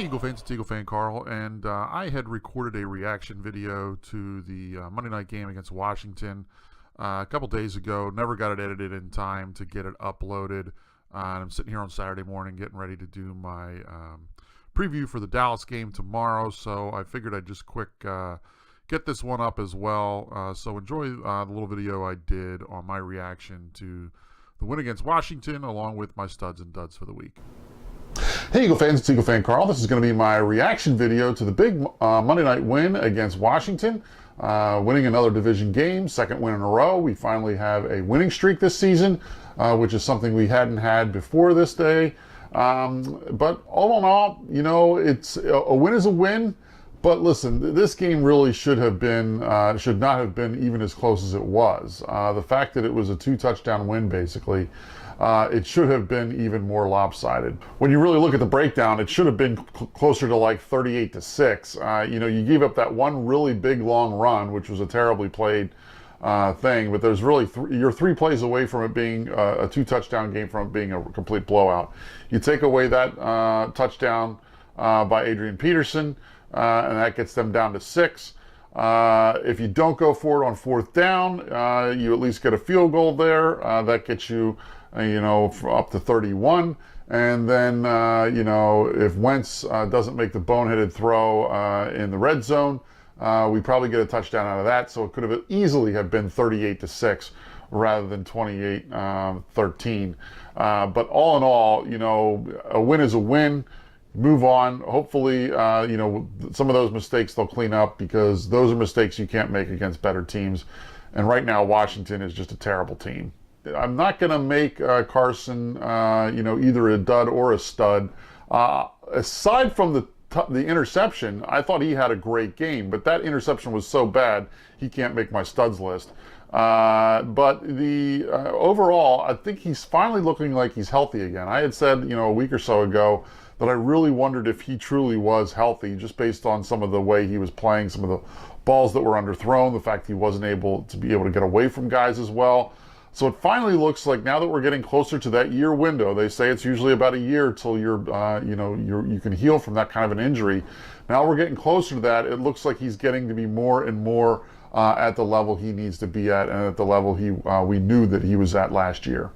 Hey Eagle fans, it's EaglefanKarl, and I had recorded a reaction video to the Monday night game against Washington a couple days ago. Never got it edited in time to get it uploaded. And I'm sitting here on Saturday morning getting ready to do my preview for the Dallas game tomorrow, so I figured I'd just quick get this one up as well. So enjoy the little video I did on my reaction to the win against Washington, along with my studs and duds for the week. Hey Eagle fans, it's EaglefanKarl. This is going to be my reaction video to the big Monday night win against Washington, winning another division game, second win in a row. We finally have a winning streak this season, which is something we hadn't had before this day. But all in all, you know, it's a win is a win. But listen, this game really should not have been even as close as it was. The fact that it was a 2-touchdown win, basically, it should have been even more lopsided. When you really look at the breakdown, it should have been closer to like 38-6. You know, you gave up that one really big long run, which was a terribly played thing, but there's really you're 3 plays away from it being a 2-touchdown game, from it being a complete blowout. You take away that touchdown by Adrian Peterson, and that gets them down to 6. If you don't go for it on 4th down, you at least get a field goal there. That gets you, you know, up to 31. And then, you know, if Wentz doesn't make the boneheaded throw in the red zone, we probably get a touchdown out of that. So it could have easily have been 38-6 rather than 28-13. But all in all, you know, a win is a win. Move on. Hopefully, you know, some of those mistakes they'll clean up, because those are mistakes you can't make against better teams. And right now, Washington is just a terrible team. I'm not going to make Carson, you know, either a dud or a stud. Aside from the interception, I thought he had a great game, but that interception was so bad, he can't make my studs list. But the overall, I think he's finally looking like he's healthy again. I had said, you know, a week or so ago that I really wondered if he truly was healthy, just based on some of the way he was playing, some of the balls that were underthrown, the fact he wasn't able to get away from guys as well. So it finally looks like, now that we're getting closer to that year window, they say it's usually about a year till you're, you know, you can heal from that kind of an injury. Now we're getting closer to that. It looks like he's getting to be more and more at the level he needs to be at, and at the level we knew that he was at last year.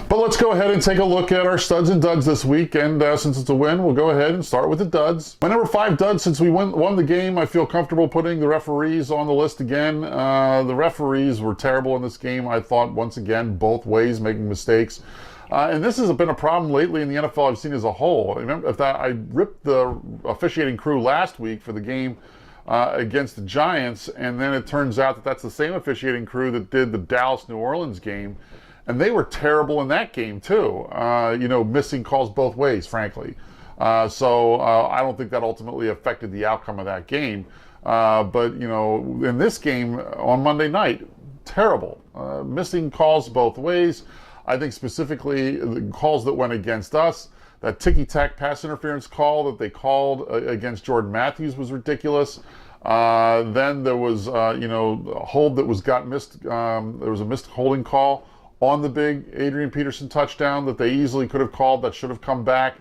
But let's go ahead and take a look at our studs and duds this week. And since it's a win, we'll go ahead and start with the duds. My number 5 dud, since we won the game, I feel comfortable putting the referees on the list again. The referees were terrible in this game, I thought, once again, both ways, making mistakes. And this has been a problem lately in the NFL I've seen as a whole. Remember, I ripped the officiating crew last week for the game against the Giants, and then it turns out that that's the same officiating crew that did the Dallas-New Orleans game. And they were terrible in that game too, you know, missing calls both ways, frankly. So I don't think that ultimately affected the outcome of that game. But, you know, in this game on Monday night, terrible. Missing calls both ways. I think specifically the calls that went against us, that ticky-tack pass interference call that they called against Jordan Matthews was ridiculous. Then there was, you know, a hold that got missed. There was a missed holding call on the big Adrian Peterson touchdown that they easily could have called, that should have come back.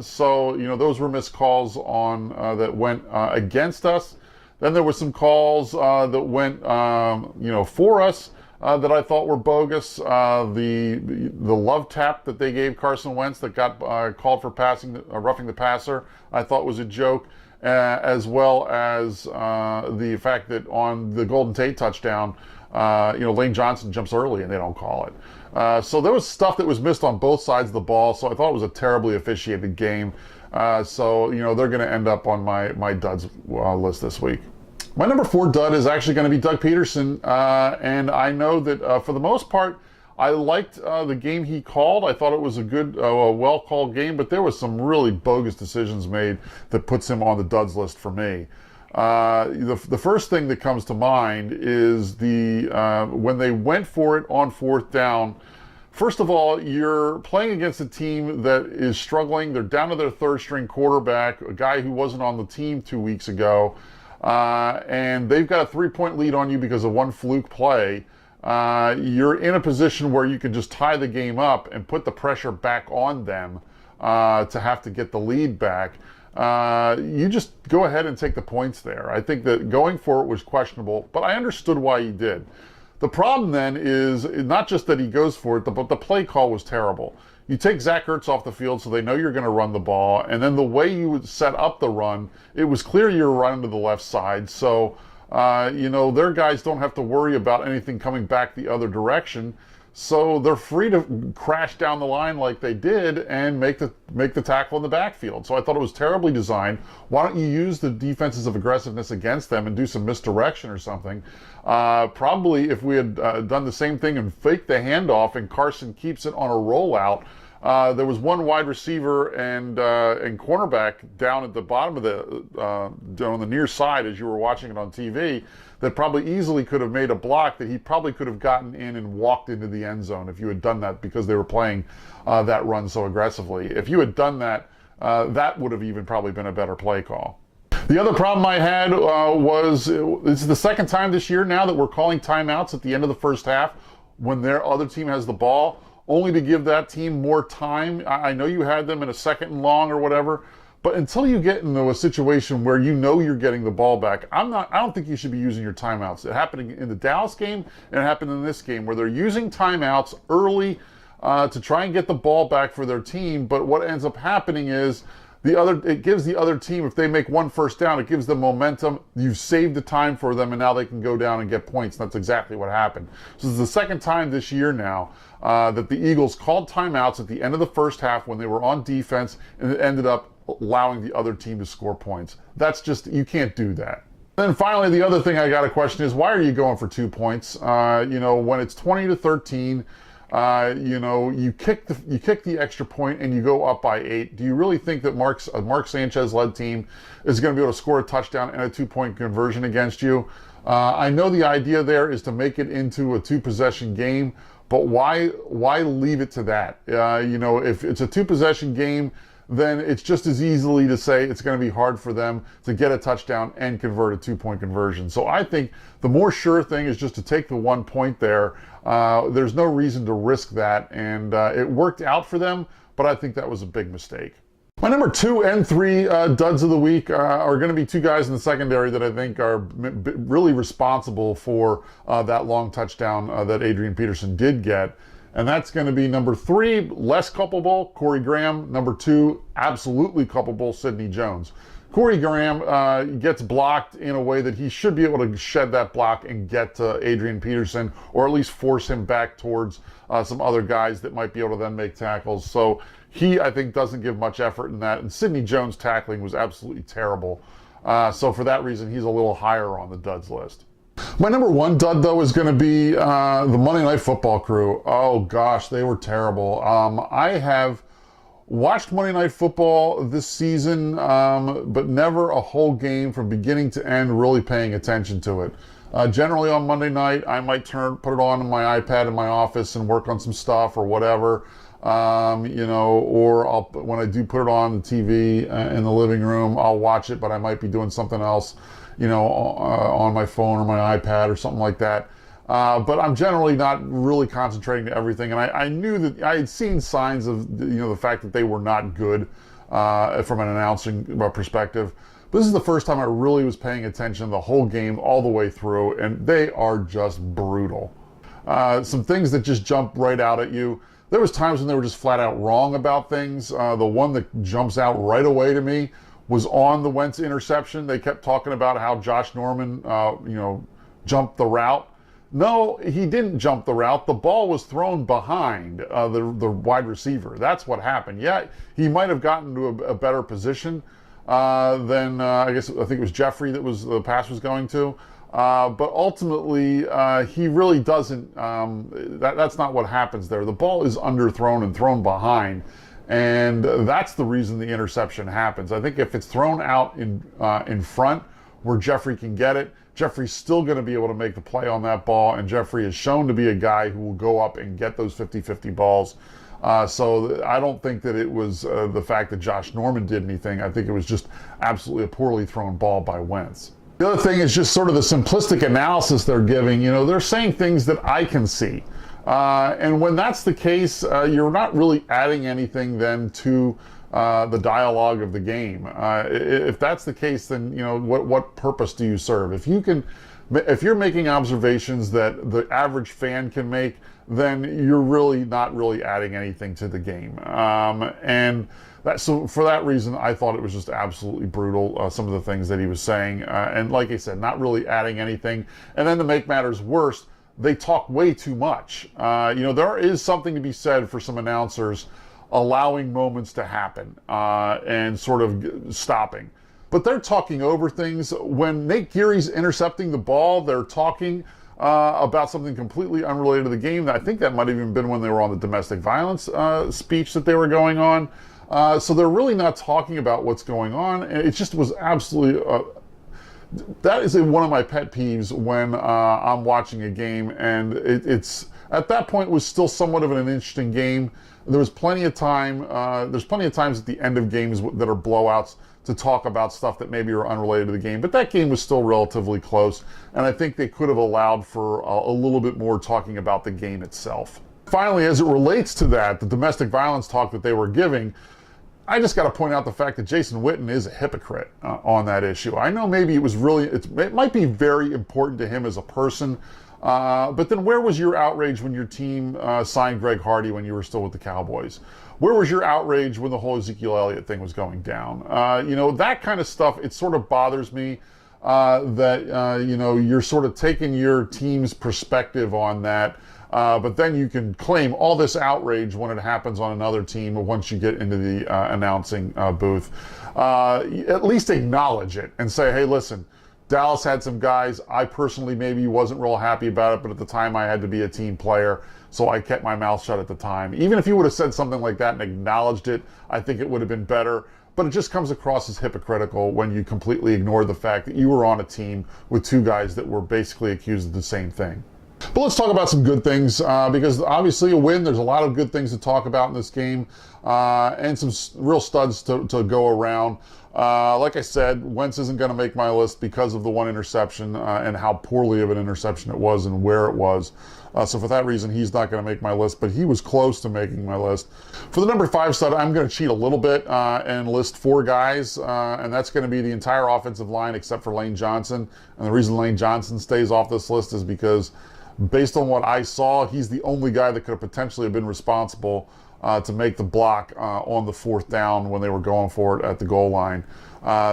So, you know, those were missed calls on that went against us. Then there were some calls that went, you know, for us that I thought were bogus. The love tap that they gave Carson Wentz that got called for roughing the passer, I thought was a joke. As well as the fact that on the Golden Tate touchdown, you know, Lane Johnson jumps early and they don't call it. So there was stuff that was missed on both sides of the ball. So I thought it was a terribly officiated game. So, you know, they're going to end up on my duds list this week. My number 4 dud is actually going to be Doug Peterson. And I know that for the most part, I liked the game he called. I thought it was a good, well-called game, but there was some really bogus decisions made that puts him on the duds list for me. The first thing that comes to mind is when they went for it on 4th down. First of all, you're playing against a team that is struggling. They're down to their 3rd-string quarterback, a guy who wasn't on the team 2 weeks ago, and they've got a 3-point lead on you because of one fluke play. You're in a position where you can just tie the game up and put the pressure back on them to have to get the lead back. you just go ahead and take the points there. I think that going for it was questionable, but I understood why he did. The problem then is not just that he goes for it, but the play call was terrible. You take Zach Ertz off the field so they know you're going to run the ball, and then the way you would set up the run, it was clear you were running to the left side, so their guys don't have to worry about anything coming back the other direction. So they're free to crash down the line like they did and make the tackle in the backfield. So I thought it was terribly designed. Why don't you use the defenses of aggressiveness against them and do some misdirection or something? Probably if we had done the same thing and faked the handoff and Carson keeps it on a rollout, there was one wide receiver and cornerback down at the bottom of on the near side as you were watching it on TV that probably easily could have made a block that he probably could have gotten in and walked into the end zone if you had done that, because they were playing that run so aggressively. If you had done that, that would have even probably been a better play call. The other problem I had was this is the second time this year now that we're calling timeouts at the end of the first half when their other team has the ball, only to give that team more time. I know you had them in a second and long or whatever, but until you get into a situation where you know you're getting the ball back, I don't think you should be using your timeouts. It happened in the Dallas game and it happened in this game where they're using timeouts early to try and get the ball back for their team, but what ends up happening is it gives the other team, if they make one first down, it gives them momentum. You've saved the time for them, and now they can go down and get points. That's exactly what happened. So this is the second time this year now that the Eagles called timeouts at the end of the first half when they were on defense, and it ended up allowing the other team to score points. That's just, you can't do that. And then finally, the other thing I got to question is, why are you going for 2 points? When it's 20-13, you kick the extra point and you go up by 8. Do you really think that a Mark Sanchez-led team is going to be able to score a touchdown and a 2-point conversion against you? I know the idea there is to make it into a 2-possession game, but why leave it to that? If it's a 2-possession game, then it's just as easily to say it's going to be hard for them to get a touchdown and convert a 2-point conversion. So I think the more sure thing is just to take the 1 point there. There's no reason to risk that, and it worked out for them, but I think that was a big mistake. My number 2 and 3 duds of the week are going to be 2 guys in the secondary that I think are really responsible for that long touchdown that Adrian Peterson did get. And that's going to be number 3, less culpable, Corey Graham. Number 2, absolutely culpable, Sidney Jones. Corey Graham gets blocked in a way that he should be able to shed that block and get to Adrian Peterson, or at least force him back towards some other guys that might be able to then make tackles. So he, I think, doesn't give much effort in that. And Sidney Jones' tackling was absolutely terrible. So for that reason, he's a little higher on the duds list. My number 1 dud, though, is going to be the Monday Night Football crew. Oh, gosh, they were terrible. I have watched Monday Night Football this season, but never a whole game from beginning to end really paying attention to it. Generally on Monday night, I might put it on my iPad in my office and work on some stuff or whatever. Or when I do put it on the TV in the living room, I'll watch it, but I might be doing something else, on my phone or my iPad or something like that. But I'm generally not really concentrating to everything. And I knew that I had seen signs of, the fact that they were not good from an announcing perspective. But this is the first time I really was paying attention the whole game all the way through, and they are just brutal. Some things that just jump right out at you. There was times when they were just flat out wrong about things. The one that jumps out right away to me was on the Wentz interception. They kept talking about how Josh Norman, jumped the route. No, he didn't jump the route. The ball was thrown behind the wide receiver. That's what happened. Yeah, he might have gotten to a better position than I think it was Jeffrey that the pass was going to. But ultimately, he really doesn't. That's not what happens there. The ball is underthrown and thrown behind, and that's the reason the interception happens. I think if it's thrown out in front where Jeffrey can get it, Jeffrey's still going to be able to make the play on that ball, and Jeffrey is shown to be a guy who will go up and get those 50-50 balls. So I don't think that it was the fact that Josh Norman did anything. I think it was just absolutely a poorly thrown ball by Wentz. The other thing is just sort of the simplistic analysis they're giving. They're saying things that I can see. And when that's the case, you're not really adding anything then to the dialogue of the game. If that's the case, then what purpose do you serve? If you're making observations that the average fan can make, then you're really not really adding anything to the game. So for that reason, I thought it was just absolutely brutal, some of the things that he was saying. And like I said, not really adding anything. And then to make matters worse, they talk way too much. There is something to be said for some announcers allowing moments to happen and sort of stopping. But they're talking over things. When Nate Geary's intercepting the ball, they're talking about something completely unrelated to the game. I think that might have even been when they were on the domestic violence speech that they were going on. So they're really not talking about what's going on. And it just was absolutely... that is one of my pet peeves when I'm watching a game, and it's at that point was still somewhat of an interesting game. There was plenty of time. There's plenty of times at the end of games that are blowouts to talk about stuff that maybe are unrelated to the game, but that game was still relatively close, and I think they could have allowed for a little bit more talking about the game itself. Finally, as it relates to that, the domestic violence talk that they were giving, I just got to point out the fact that Jason Witten is a hypocrite on that issue. I know maybe it might be very important to him as a person, but then where was your outrage when your team signed Greg Hardy when you were still with the Cowboys? Where was your outrage when the whole Ezekiel Elliott thing was going down? That kind of stuff, it sort of bothers me that, you're sort of taking your team's perspective on that. But then you can claim all this outrage when it happens on another team once you get into the announcing booth. At least acknowledge it and say, hey, listen, Dallas had some guys. I personally maybe wasn't real happy about it, but at the time I had to be a team player, so I kept my mouth shut at the time. Even if you would have said something like that and acknowledged it, I think it would have been better. But it just comes across as hypocritical when you completely ignore the fact that you were on a team with two guys that were basically accused of the same thing. But let's talk about some good things, because obviously a win, there's a lot of good things to talk about in this game, and some real studs to go around. Like I said, Wentz isn't going to make my list because of the one interception and how poorly of an interception it was and where it was. So for that reason, he's not going to make my list, but he was close to making my list. For the number 5 stud, I'm going to cheat a little bit and list 4 guys, and that's going to be the entire offensive line except for Lane Johnson. And the reason Lane Johnson stays off this list is because based on what I saw, he's the only guy that could have potentially have been responsible to make the block on the 4th down when they were going for it at the goal line.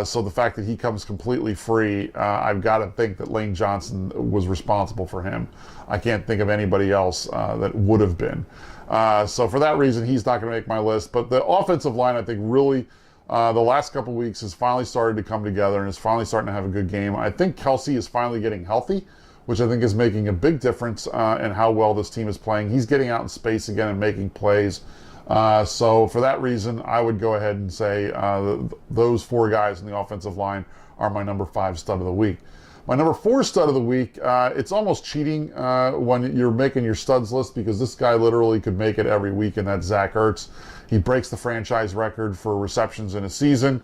So the fact that he comes completely free, I've got to think that Lane Johnson was responsible for him. I can't think of anybody else that would have been. So for that reason, he's not going to make my list. But the offensive line, I think, really, the last couple weeks has finally started to come together and is finally starting to have a good game. I think Kelsey is finally getting healthy, which I think is making a big difference in how well this team is playing. He's getting out in space again and making plays. So for that reason, I would go ahead and say those 4 guys in the offensive line are my number 5 stud of the week. My number 4 stud of the week, it's almost cheating when you're making your studs list, because this guy literally could make it every week, and that's Zach Ertz. He breaks the franchise record for receptions in a season.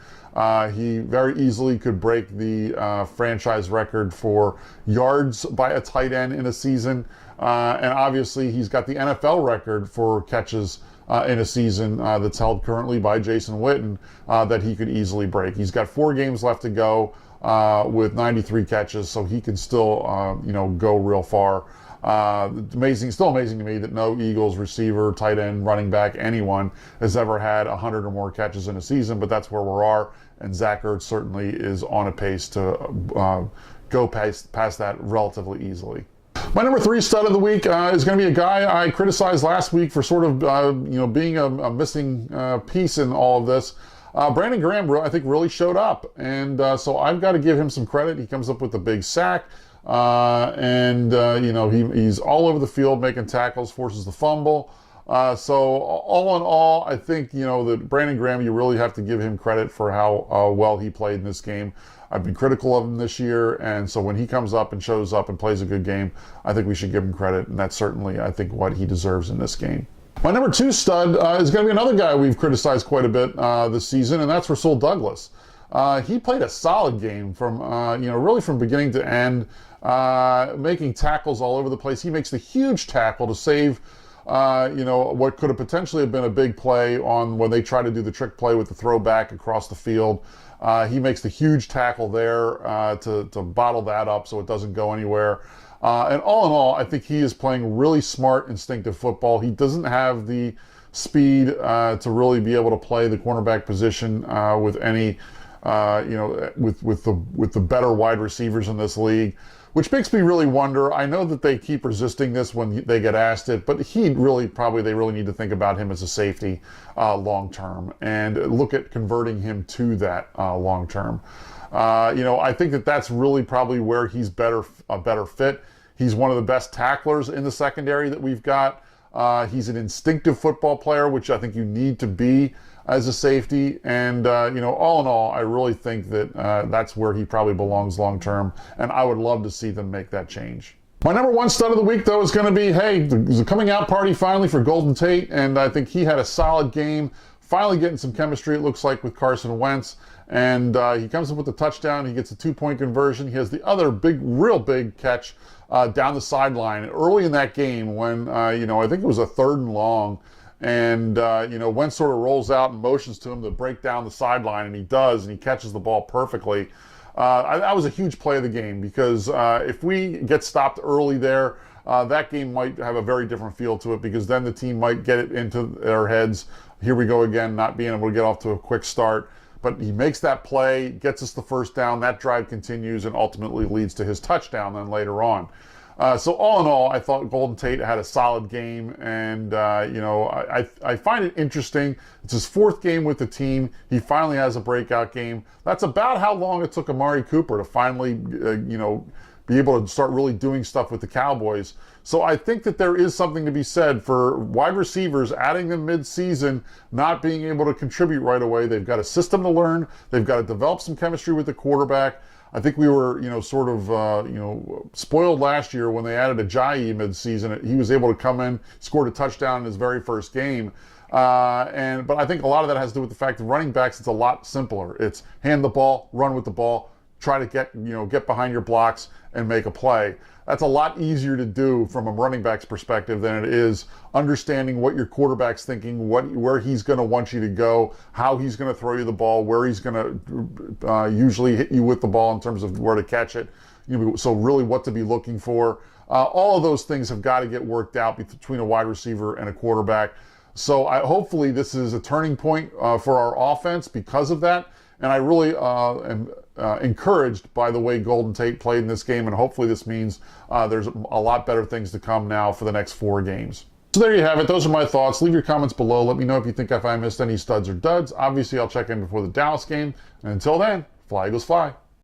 He very easily could break the franchise record for yards by a tight end in a season. And obviously, he's got the NFL record for catches in a season that's held currently by Jason Witten that he could easily break. He's got 4 games left to go with 93 catches, so he can still, go real far. Still amazing to me that no Eagles receiver, tight end, running back, anyone has ever had 100 or more catches in a season, but that's where we are, and Zach Ertz certainly is on a pace to go past that relatively easily. My number 3 stud of the week is going to be a guy I criticized last week for sort of, being a missing piece in all of this. Brandon Graham, I think, really showed up, and so I've got to give him some credit. He comes up with a big sack, and he's all over the field making tackles, forces the fumble. So all in all, I think, that Brandon Graham, you really have to give him credit for how well he played in this game. I've been critical of him this year, and so when he comes up and shows up and plays a good game, I think we should give him credit, and that's certainly, I think, what he deserves in this game. My number 2 stud is going to be another guy we've criticized quite a bit this season, and that's Rasul Douglas. He played a solid game from, really from beginning to end, making tackles all over the place. He makes the huge tackle to save what could have potentially have been a big play on when they try to do the trick play with the throwback across the field. He makes the huge tackle there to bottle that up so it doesn't go anywhere. And all in all, I think he is playing really smart, instinctive football. He doesn't have the speed to really be able to play the cornerback position with any, with the better wide receivers in this league, which makes me really wonder. I know that they keep resisting this when they get asked it, but they really need to think about him as a safety long term and look at converting him to that long term. I think that's really probably where he's a better fit. He's one of the best tacklers in the secondary that we've got. He's an instinctive football player, which I think you need to be as a safety. And, all in all, I really think that that's where he probably belongs long term. And I would love to see them make that change. My number one stud of the week, though, is going to be, there's a coming out party finally for Golden Tate. And I think he had a solid game, finally getting some chemistry, it looks like, with Carson Wentz. And he comes up with a touchdown. He gets a 2-point conversion. He has the other real big catch down the sideline early in that game when, I think it was a 3rd and long. And, Wentz sort of rolls out and motions to him to break down the sideline. And he does, and he catches the ball perfectly. That was a huge play of the game because if we get stopped early there, that game might have a very different feel to it because then the team might get it into their heads. Here we go again, not being able to get off to a quick start. But he makes that play, gets us the first down, that drive continues, and ultimately leads to his touchdown then later on. So all in all, I thought Golden Tate had a solid game, and, I find it interesting. It's his 4th game with the team. He finally has a breakout game. That's about how long it took Amari Cooper to finally, be able to start really doing stuff with the Cowboys. So I think that there is something to be said for wide receivers, adding them mid-season, not being able to contribute right away. They've got a system to learn. They've got to develop some chemistry with the quarterback. I think we were, spoiled last year when they added Ajayi mid-season. He was able to come in, scored a touchdown in his very first game. But I think a lot of that has to do with the fact that running backs, it's a lot simpler. It's hand the ball, run with the ball, try to get behind your blocks and make a play. That's a lot easier to do from a running back's perspective than it is understanding what your quarterback's thinking, where he's going to want you to go, how he's going to throw you the ball, where he's going to usually hit you with the ball in terms of where to catch it. So really what to be looking for. All of those things have got to get worked out between a wide receiver and a quarterback. So hopefully this is a turning point for our offense because of that. And I really am encouraged by the way Golden Tate played in this game, and hopefully this means there's a lot better things to come now for the next 4 games. So there you have it. Those are my thoughts. Leave your comments below. Let me know if you think if I missed any studs or duds. Obviously, I'll check in before the Dallas game. And until then, fly Eagles fly.